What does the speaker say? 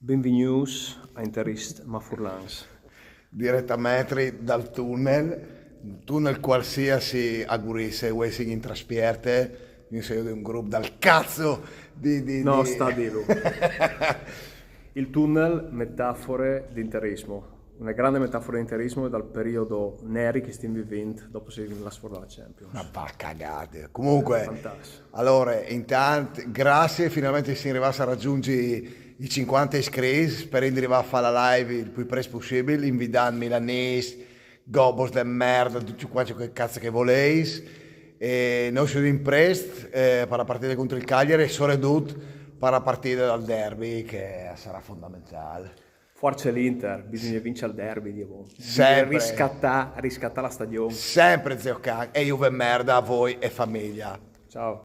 Benvenuti a Interist ma Furlans. Direttamente dal tunnel qualsiasi agurisse, Wessing in traspierte, io sei di un gruppo dal cazzo No, sta a dirlo. Il tunnel, metafore di interismo. Una grande metafora di interismo dal periodo neri che stiamo vivendo dopo se la sfora della Champions. Ma va cagate. Comunque, Fantastico. allora, intanto, grazie, finalmente si arriva a raggiungere i 50 iscritti, spero di arrivare a fare la live il più presto possibile, invitando milanesi, gobos de merda, tutti quanti che cazzo che voleis. E noi siamo in presto per la partita contro il Cagliari e soprattutto per la partita dal derby che sarà fondamentale. Forza l'Inter, bisogna vincere il derby, Dio. Sempre. Riscattare la stagione. Sempre zio Can e Juve merda a voi e famiglia. Ciao.